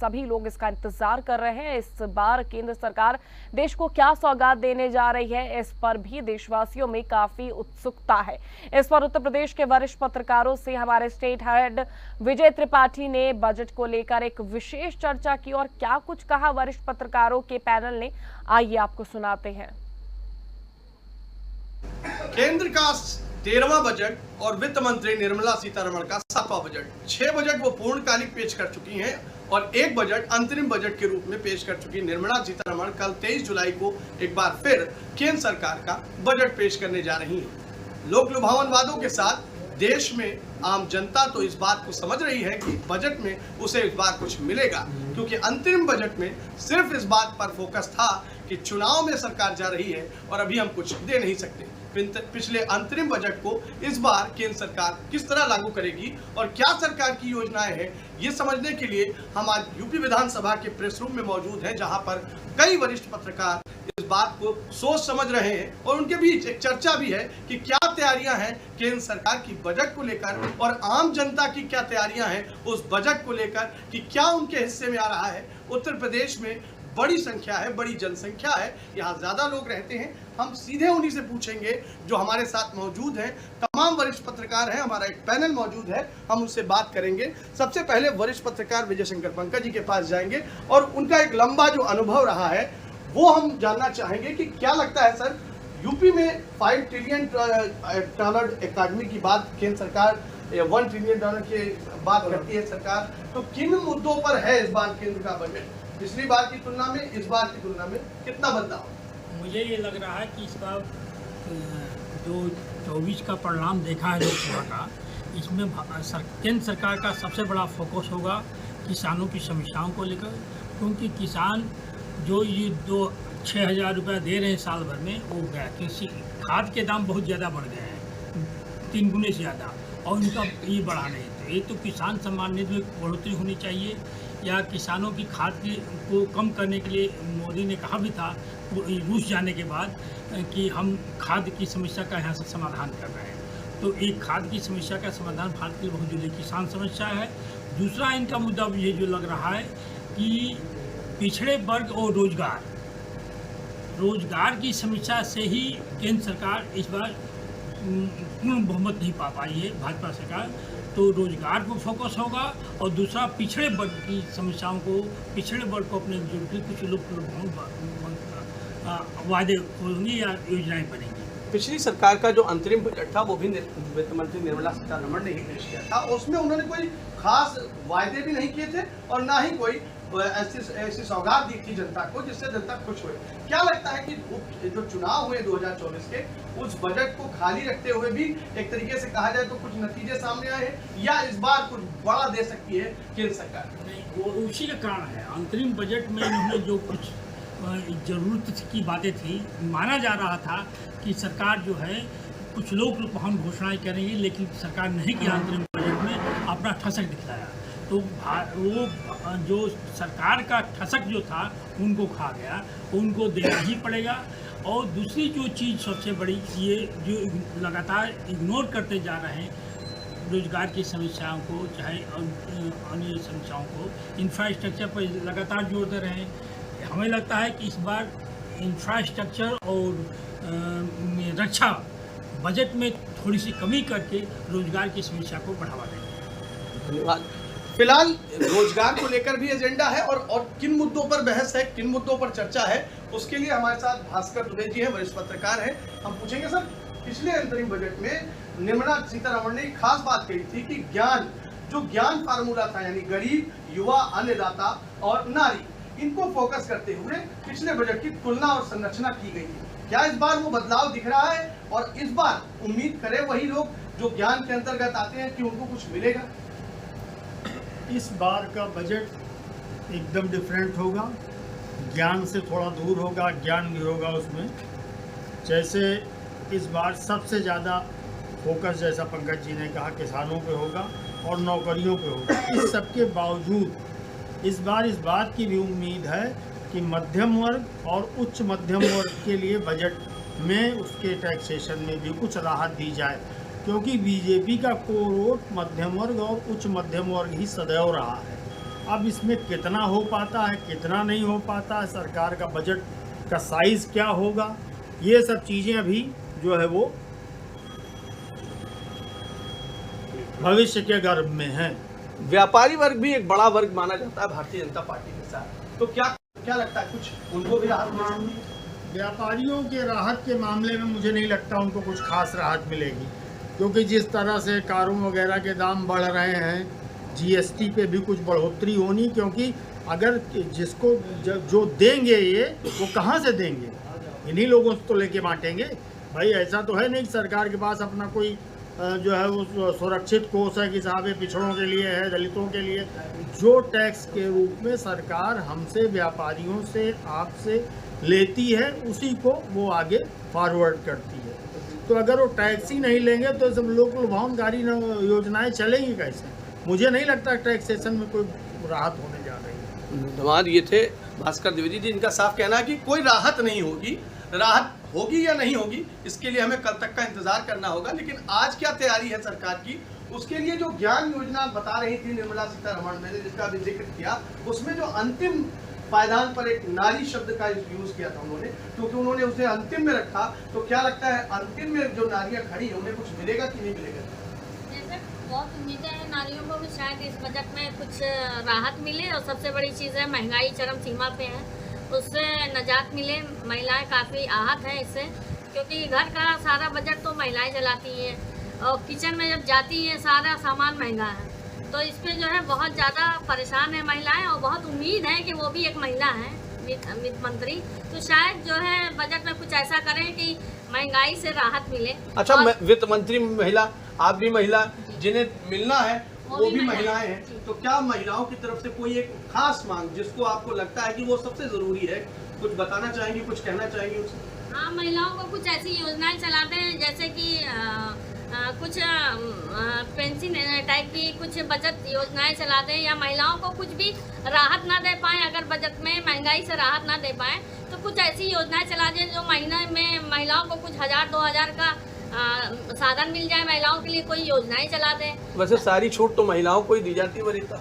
सभी लोग इसका इंतजार कर रहे हैं। इस बार केंद्र सरकार देश को क्या सौगात देने जा रही है, इस पर भी देशवासियों में काफी उत्सुकता है। इस पर उत्तर प्रदेश के वरिष्ठ पत्रकारों से हमारे स्टेट हेड विजय त्रिपाठी ने बजट को लेकर एक विशेष चर्चा की और क्या कुछ कहा वरिष्ठ पत्रकारों के पैनल ने, आइए आपको सुनाते हैं। केंद्र का 13वां बजट और वित्त मंत्री निर्मला सीतारमण का 7वां बजट, 6 बजट वो पूर्णकालिक पेश कर चुकी हैं और एक बजट अंतरिम बजट के रूप में पेश कर चुकी निर्मला सीतारमण कल 23 जुलाई को एक बार फिर केंद्र सरकार का बजट पेश करने जा रही हैं। लोक लुभावन वादों के साथ देश में आम जनता तो इस बात को समझ रही है कि बजट में उसे इस बार कुछ मिलेगा, क्योंकि अंतरिम बजट में सिर्फ इस बात पर फोकस था कि चुनाव में सरकार जा रही है और अभी हम कुछ दे नहीं सकते। पिछले अंतरिम बजट को इस बार केंद्र सरकार किस तरह लागू करेगी और क्या सरकार की योजनाएं हैं, ये समझने के लिए हम आज यूपी विधानसभा के प्रेस रूम में मौजूद हैं, जहां पर कई वरिष्ठ पत्रकार इस बात को सोच समझ रहे हैं और उनके बीच एक चर्चा भी है कि क्या तैयारियां हैं केंद्र सरकार की बजट को लेकर और आम जनता की क्या तैयारियां हैं उस बजट को लेकर कि क्या उनके हिस्से में आ रहा है। उत्तर प्रदेश में बड़ी संख्या है, बड़ी जनसंख्या है, यहाँ ज्यादा लोग रहते हैं। हम सीधे उन्हीं से पूछेंगे जो हमारे साथ मौजूद हैं, तमाम वरिष्ठ पत्रकार हैं, हमारा एक पैनल मौजूद है, हम उनसे बात करेंगे। सबसे पहले वरिष्ठ पत्रकार विजय शंकर पंकज जी के पास जाएंगे और उनका एक लंबा जो अनुभव रहा है वो हम जानना चाहेंगे कि क्या लगता है सर, यूपी में $5 ट्रिलियन एकेडमी की बात केंद्र सरकार, $1 ट्रिलियन की बात करती है सरकार, तो किन मुद्दों पर है इस बार केंद्र का बजट? पिछली बार की तुलना में इस बार की तुलना में कितना बदलाव? मुझे ये लग रहा है कि इस बार जो 24 का परिणाम देखा है लोकसभा का, इसमें केंद्र सरकार का सबसे बड़ा फोकस होगा किसानों की समस्याओं को लेकर, क्योंकि किसान जो ये 6,000 रुपया दे रहे हैं साल भर में, वो कृषि खाद के दाम बहुत ज़्यादा बढ़ गए हैं, 3 गुने से ज़्यादा, और उनका ये बढ़ा नहीं। तो ये तो किसान सम्मान निधि में बढ़ोतरी होनी चाहिए, या किसानों की खाद को कम करने के लिए मोदी ने कहा भी था रूस जाने के बाद कि हम खाद की समस्या का यहाँ से समाधान कर रहे हैं। तो एक खाद की समस्या का समाधान भारत के लिए बहुत जरूरी किसान समस्या है। दूसरा इनका मुद्दा ये जो लग रहा है कि पिछड़े वर्ग और रोजगार की समस्या से ही केंद्र सरकार इस बार पूर्ण बहुमत नहीं पा पाई है, भाजपा सरकार। तो रोजगार पर फोकस होगा और दूसरा पिछड़े वर्ग की समस्याओं को, पिछड़े वर्ग को अपने जो कुछ लोग वादे होंगे या योजनाएं बनेंगी। पिछली सरकार का जो अंतरिम बजट था वो भी वित्त मंत्री निर्मला सीतारमण ने ही पेश किया था। उसमें उन्होंने कोई खास वायदे भी नहीं किए थे और ना ही कोई ऐसी सौगात दी थी जनता को जिससे जनता खुश हुए। क्या लगता है कि जो चुनाव हुए 2024 के, उस बजट को खाली रखते हुए भी एक तरीके से कहा जाए तो कुछ नतीजे सामने आए हैं, या इस बार कुछ बड़ा दे सकती है केंद्र सरकार? नहीं, वो उसी का कारण है। अंतरिम बजट में इन्होंने जो कुछ जरूरत की बातें थी, माना जा रहा था कि सरकार जो है कुछ लोग हम घोषणाएं करेंगे, लेकिन सरकार नहीं किया। अंतरिम बजट में अपना ठसक दिखलाया, तो वो जो सरकार का ठसक जो था उनको खा गया, उनको देना ही पड़ेगा। और दूसरी जो चीज़ सबसे बड़ी, ये जो लगातार इग्नोर करते जा रहे हैं रोजगार की समस्याओं को, चाहे अन्य समस्याओं को, इंफ्रास्ट्रक्चर पर लगातार जोर दे रहे हैं। हमें लगता है कि इस बार इंफ्रास्ट्रक्चर और रक्षा बजट में थोड़ी सी कमी करके रोजगार की समस्या को बढ़ावा देंगे। धन्यवाद। फिलहाल रोजगार को लेकर भी एजेंडा है और किन मुद्दों पर बहस है, किन मुद्दों पर चर्चा है, उसके लिए हमारे साथ भास्कर दुबे जी हैं, वरिष्ठ पत्रकार हैं। हम पूछेंगे सर, पिछले अंतरिम बजट में निर्मला सीतारमण ने एक खास बात कही थी कि ज्ञान फार्मूला था, यानी गरीब, युवा, अन्नदाता और नारी, इनको फोकस करते हुए पिछले बजट की तुलना और संरचना की गई है। क्या इस बार वो बदलाव दिख रहा है और इस बार उम्मीद करें वही लोग जो ज्ञान के अंतर्गत आते हैं कि उनको कुछ मिलेगा? इस बार का बजट एकदम डिफरेंट होगा, ज्ञान से थोड़ा दूर होगा, ज्ञान भी होगा उसमें। जैसे इस बार सबसे ज़्यादा फोकस, जैसा पंकज जी ने कहा, किसानों पे होगा और नौकरियों पे होगा। इस सब के बावजूद इस बार इस बात की भी उम्मीद है कि मध्यम वर्ग और उच्च मध्यम वर्ग के लिए बजट में उसके टैक्सेशन में भी कुछ राहत दी जाए, क्योंकि बीजेपी का कोर वोट मध्यम वर्ग और उच्च मध्यम वर्ग ही सदैव रहा है। अब इसमें कितना हो पाता है, कितना नहीं हो पाता है, सरकार का बजट का साइज क्या होगा, ये सब चीज़ें अभी जो है वो भविष्य के गर्भ में हैं। व्यापारी वर्ग भी एक बड़ा वर्ग माना जाता है भारतीय जनता पार्टी के साथ, तो क्या क्या लगता है कुछ उनको भी राहत मिल सकती है? व्यापारियों के राहत के मामले में मुझे नहीं लगता उनको कुछ खास राहत मिलेगी, क्योंकि जिस तरह से कारों वगैरह के दाम बढ़ रहे हैं, जीएसटी पे भी कुछ बढ़ोतरी होनी, क्योंकि अगर जिसको जो देंगे ये वो कहाँ से देंगे, इन्हीं लोगों से तो लेके बांटेंगे। भाई ऐसा तो है नहीं सरकार के पास अपना कोई जो है वो सुरक्षित कोष है कि साहब ये पिछड़ों के लिए है, दलितों के लिए। जो टैक्स के रूप में सरकार हमसे, व्यापारियों से, आपसे लेती है, उसी को वो आगे फॉरवर्ड करती है। तो अगर वो टैक्स ही नहीं लेंगे तो सब लोग लुभावनकारी योजनाएं चलेंगी कैसे? मुझे नहीं लगता टैक्सेशन में कोई राहत होने जा रही है। धन्यवाद। ये थे भास्कर द्विवेदी जी, इनका साफ कहना है कि कोई राहत नहीं होगी। राहत होगी या नहीं होगी इसके लिए हमें कल तक का इंतजार करना होगा, लेकिन आज क्या तैयारी है सरकार की, उसके लिए जो ज्ञान योजना बता रही थी निर्मला सीतारमण ने, जिसका भी जिक्र किया, उसमें जो अंतिम पायदान पर एक नारी शब्द का यूज किया था उन्होंने, क्योंकि उन्होंने उसे अंतिम में रखा। तो क्या लगता है अंतिम में जो नारियां खड़ी है उन्हें कुछ मिलेगा कि नहीं मिलेगा? बहुत उम्मीदें हैं नारियों को भी, शायद इस बजट में कुछ राहत मिले, और सबसे बड़ी चीज़ है महंगाई चरम सीमा पे है, उससे निजात मिले। महिलाएं काफ़ी आहत हैं इससे, क्योंकि घर का सारा बजट तो महिलाएं चलाती हैं, और किचन में जब जाती हैं सारा सामान महंगा है, तो इस पे जो है बहुत ज़्यादा परेशान है महिलाएं, और बहुत उम्मीद है कि वो भी एक महिला है वित्त मंत्री, तो शायद जो है बजट में कुछ ऐसा करें कि महंगाई से राहत मिले। अच्छा, वित्त मंत्री महिला, आप भी महिला, जिन्हें मिलना है वो भी महिलाएं हैं, तो क्या महिलाओं की तरफ से कोई एक खास मांग जिसको आपको लगता है कि वो सबसे जरूरी है, कुछ बताना चाहेंगी, कुछ कहना चाहेंगी उससे? हाँ, महिलाओं को कुछ ऐसी योजनाएं चलाते हैं, जैसे कि कुछ पेंशन टाइप की कुछ बचत योजनाएं चलाते हैं, या महिलाओं को कुछ भी राहत ना दे पाए, अगर बजट में महंगाई से राहत ना दे पाए तो कुछ ऐसी योजनाएं चला दें जो महीने में महिलाओं को कुछ 1000-2000 का साधन मिल जाए, महिलाओं के लिए कोई योजनाएं चला दें। वैसे सारी छूट तो महिलाओं को ही दी जाती है वरीता।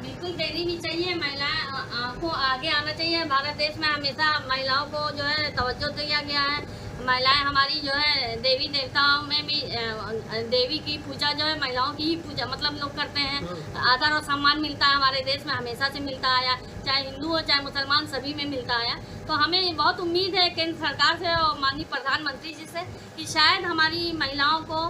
बिल्कुल देनी भी चाहिए, महिलाएं को आगे आना चाहिए। भारत देश में हमेशा महिलाओं को जो है तवज्जो दिया गया है। महिलाएं हमारी जो है देवी देवताओं में भी देवी की पूजा जो है महिलाओं की ही पूजा मतलब लोग करते हैं। आदर और सम्मान मिलता है हमारे देश में, हमेशा से मिलता आया, चाहे हिंदू हो चाहे मुसलमान, सभी में मिलता आया। तो हमें बहुत उम्मीद है केंद्र सरकार से और माननीय प्रधानमंत्री जी से कि शायद हमारी महिलाओं को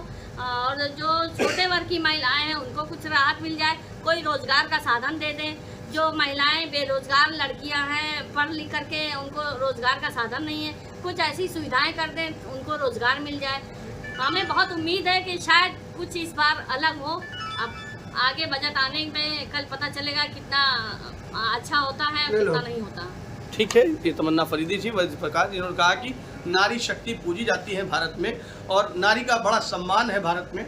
और जो छोटे वर्ग की महिलाएं हैं उनको कुछ राहत मिल जाए, कोई रोजगार का साधन दे दें। जो महिलाएं बेरोजगार लड़कियां हैं, पढ़ लिख करके उनको रोजगार का साधन नहीं है, कुछ ऐसी सुविधाएं कर दें उनको रोजगार मिल जाए। हमें बहुत उम्मीद है कि शायद कुछ इस बार अलग हो। अब आगे बजट आने में कल पता चलेगा कितना अच्छा होता है कितना नहीं होता। ठीक है, ये तमन्ना फरीदी जी वजीर प्रकाश जिन्होंने कहा कि नारी शक्ति पूजी जाती है भारत में और नारी का बड़ा सम्मान है भारत में,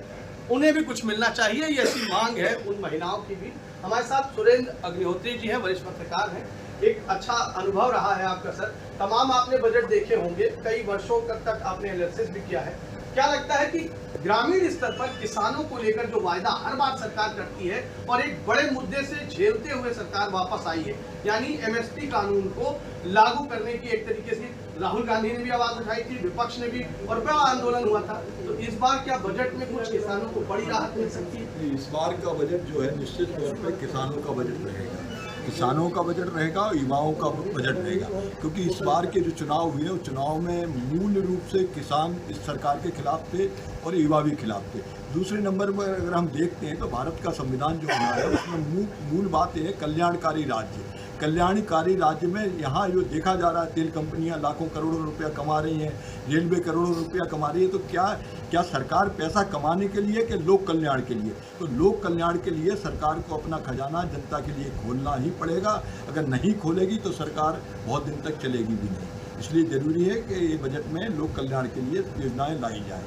उन्हें भी कुछ मिलना चाहिए, ये ऐसी मांग है उन महिलाओं की भी। हमारे साथ सुरेंद्र अग्निहोत्री जी हैं, वरिष्ठ पत्रकार हैं। एक अच्छा अनुभव रहा है आपका सर, तमाम आपने बजट देखे होंगे, कई वर्षों तक आपने एनालिसिस भी किया है। क्या लगता है कि ग्रामीण स्तर पर किसानों को लेकर जो वायदा हर बार सरकार करती है और एक बड़े मुद्दे से झेलते हुए सरकार वापस आई है, यानी एमएसपी कानून को लागू करने की एक तरीके से राहुल गांधी ने भी आवाज उठाई थी, विपक्ष ने भी, और बड़ा आंदोलन हुआ था। तो इस बार क्या बजट में कुछ किसानों को बड़ी राहत मिल सकती है? इस बार का बजट जो है निश्चित तौर पर किसानों का बजट रहेगा, किसानों का बजट रहेगा और युवाओं का बजट रहेगा, क्योंकि इस बार के जो चुनाव हुए उस चुनाव में मूल रूप से किसान इस सरकार के खिलाफ थे और युवा भी खिलाफ थे। दूसरे नंबर पर अगर हम देखते हैं तो भारत का संविधान जो बना है उसमें मूल बात है कल्याणकारी राज्य। कल्याणकारी राज्य में यहाँ जो देखा जा रहा है, तेल कंपनियाँ लाखों करोड़ों रुपया कमा रही हैं, रेलवे करोड़ों रुपया कमा रही है, तो क्या सरकार पैसा कमाने के लिए कि लोक कल्याण के लिए? तो लोक कल्याण के लिए सरकार को अपना खजाना जनता के लिए खोलना ही पड़ेगा। अगर नहीं खोलेगी तो सरकार बहुत दिन तक चलेगी भी नहीं। इसलिए ज़रूरी है कि ये बजट में लोक कल्याण के लिए योजनाएं लाई जाएँ।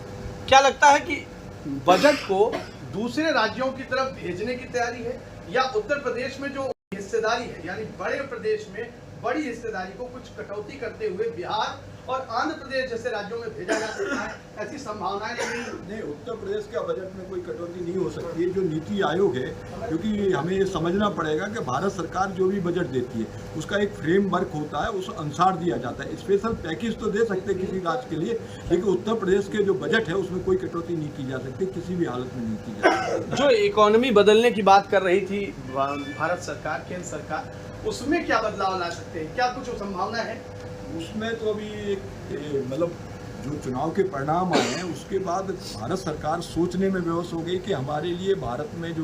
क्या लगता है कि बजट को दूसरे राज्यों की तरफ भेजने की तैयारी है, या उत्तर प्रदेश में जो हिस्सेदारी है, यानी बड़े प्रदेश में बड़ी हिस्सेदारी को कुछ कटौती करते हुए बिहार और आंध्र प्रदेश जैसे राज्यों में भेजा जा सकता है, ऐसी संभावनाएं नहीं, उत्तर प्रदेश का बजट में कोई कटौती नहीं हो सकती है। जो नीति आयोग है, क्योंकि हमें ये समझना पड़ेगा कि भारत सरकार जो भी बजट देती है उसका एक फ्रेमवर्क होता है, उस अनुसार दिया जाता है। स्पेशल पैकेज तो दे सकते हैं किसी राज्य के लिए, लेकिन उत्तर प्रदेश के जो बजट है उसमें कोई कटौती नहीं की जा सकती, किसी भी हालत में नहीं की जा सकती। जो इकोनॉमी बदलने की बात कर रही थी भारत सरकार, केंद्र सरकार, उसमें क्या बदलाव ला सकते हैं? क्या कुछ संभावना है? उसमें तो अभी मतलब जो चुनाव के परिणाम आए हैं उसके बाद भारत सरकार सोचने में विवश हो गई कि हमारे लिए भारत में जो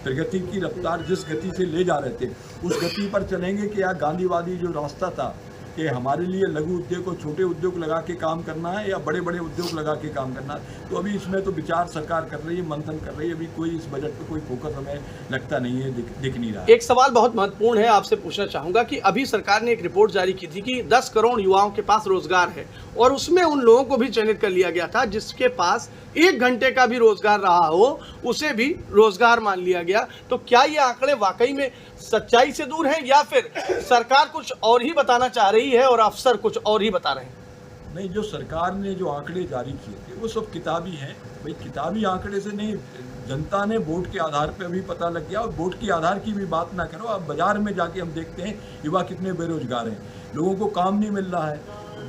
प्रगति की रफ्तार जिस गति से ले जा रहे थे उस गति पर चलेंगे कि या गांधीवादी जो रास्ता था कि हमारे लिए लघु उद्योग और छोटे उद्योग लगा के काम करना है या बड़े बड़े उद्योग लगा के काम करना है। तो अभी इसमें तो विचार सरकार कर रही है, मंथन कर रही है। अभी कोई इस बजट पे कोई फोकस हमें लगता नहीं है, दिख नहीं रहा। एक सवाल बहुत महत्वपूर्ण है, आपसे पूछना चाहूंगा कि अभी सरकार ने एक रिपोर्ट जारी की थी कि 10 करोड़ युवाओं के पास रोजगार है और उसमें उन लोगों को भी चयनित कर लिया गया था जिसके पास 1 घंटे का भी रोजगार रहा हो, उसे भी रोजगार मान लिया गया। तो क्या ये आंकड़े वाकई में सच्चाई से दूर हैं या फिर सरकार कुछ और ही बताना चाह रही है और अफसर कुछ और ही बता रहे हैं? नहीं, जो सरकार ने जो आंकड़े जारी किए थे वो सब किताबी हैं भाई। किताबी आंकड़े से नहीं, जनता ने वोट के आधार पे अभी पता लग गया। और वोट के आधार की भी बात ना करो, अब बाजार में जाके हम देखते हैं युवा कितने बेरोजगार हैं, लोगों को काम नहीं मिल रहा है।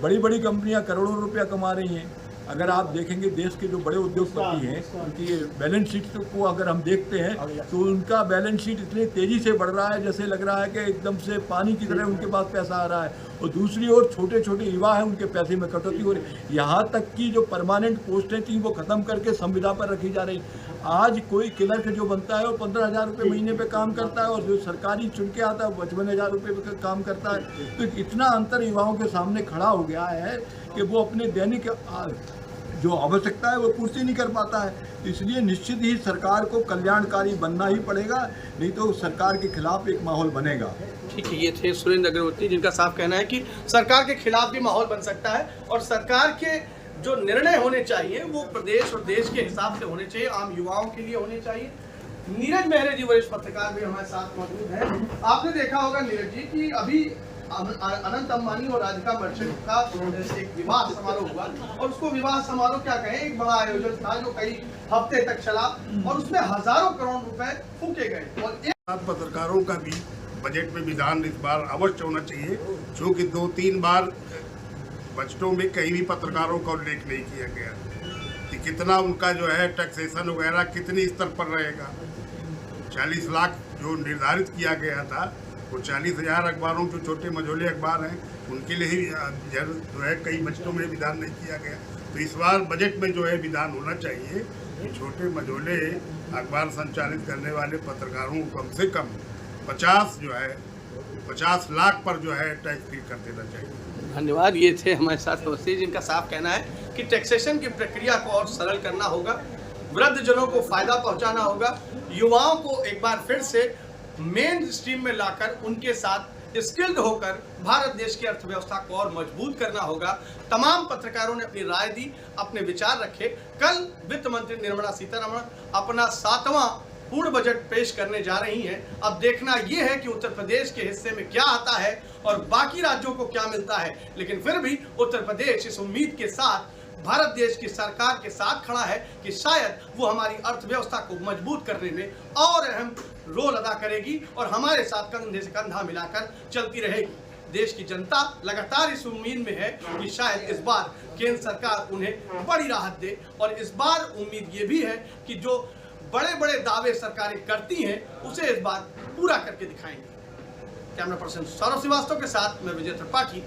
बड़ी बड़ी कंपनियां करोड़ों रुपया कमा रही हैं। अगर आप देखेंगे देश के जो बड़े उद्योगपति हैं उनकी बैलेंस शीट को अगर हम देखते हैं तो उनका बैलेंस शीट इतनी तेज़ी से बढ़ रहा है जैसे लग रहा है कि एकदम से पानी की तरह उनके पास पैसा आ रहा है। और दूसरी ओर छोटे छोटे युवा हैं, उनके पैसे में कटौती हो रही है। यहाँ तक कि जो परमानेंट पोस्टें थी वो ख़त्म करके संविदा पर रखी जा रही। आज कोई क्लर्क जो बनता है वो 15,000 रुपये महीने पे काम करता है और जो सरकारी चुन के आता है 55,000 रुपये पे काम करता है। तो इतना अंतर युवाओं के सामने खड़ा हो गया है कि वो अपने दैनिक जो आवश्यकता है वो पूर्ति नहीं कर पाता है। इसलिए निश्चित ही सरकार को कल्याणकारी बनना ही पड़ेगा, नहीं तो सरकार के खिलाफ एक माहौल बनेगा। ठीक है, ये थे सुरेंद्र अग्रवर्ती जिनका साफ कहना है कि सरकार के खिलाफ भी माहौल बन सकता है और सरकार के जो निर्णय होने चाहिए वो प्रदेश और देश के हिसाब से होने चाहिए, आम युवाओं के लिए होने चाहिए। नीरज मेहरे जी वरिष्ठ पत्रकार भी हमारे साथ मौजूद हैं। आपने देखा होगा नीरज जी कि अभी अनंत अंबानी और राधिका मर्चेंट का एक विवाह समारोह हुआ और उसको विवाह समारोह क्या कहें, एक बड़ा आयोजन था जो कई हफ्ते तक चला और उसमें हजारों करोड़ रुपए फूके गए। और पत्रकारों का भी बजट में विधान इस बार अवश्य होना चाहिए, क्योंकि 2-3 बार बजटों में कहीं भी पत्रकारों का उल्लेख नहीं किया गया कि कितना उनका जो है टैक्सेशन वगैरह कितनी स्तर पर रहेगा। 40 लाख जो निर्धारित किया गया था वो 40,000 अखबारों जो छोटे मझोले अखबार हैं उनके लिए ही जो है कई बजटों में विधान नहीं किया गया। तो इस बार बजट में जो है विधान होना चाहिए कि छोटे मझोले अखबार संचालित करने वाले पत्रकारों को कम से कम 50 लाख पर जो है टैक्स फ्री कर देना चाहिए। धन्यवाद। ये थे हमारे साथ अवस्थी जिनका साफ कहना है कि टैक्सेशन की प्रक्रिया को और सरल करना होगा, वृद्धजनों को फायदा पहुंचाना होगा, युवाओं को एक बार फिर से मेन स्ट्रीम में लाकर उनके साथ स्किल्ड होकर भारत देश की अर्थव्यवस्था को और मजबूत करना होगा। तमाम पत्रकारों ने अपनी राय दी, अपने विचार रखे। कल वित्त मंत्री निर्मला सीतारमण अपना 7वां पूर्ण बजट पेश करने जा रही हैं। अब देखना यह है कि उत्तर प्रदेश के हिस्से में क्या आता है और बाकी राज्यों को क्या मिलता है। लेकिन फिर भी उत्तर प्रदेश इस उम्मीद के साथ भारत देश की सरकार के साथ खड़ा है कि शायद वो हमारी अर्थव्यवस्था को मजबूत करने में और अहम रोल अदा करेगी और हमारे साथ कंधे से कंधा मिलाकर चलती रहेगी। देश की जनता लगातार इस उम्मीद में है कि शायद इस बार केंद्र सरकार उन्हें बड़ी राहत दे और इस बार उम्मीद ये भी है कि जो बड़े बड़े दावे सरकारें करती हैं उसे इस बार पूरा करके दिखाएंगे। कैमरा पर्सन सौरभ श्रीवास्तव के साथ मैं विजय त्रिपाठी।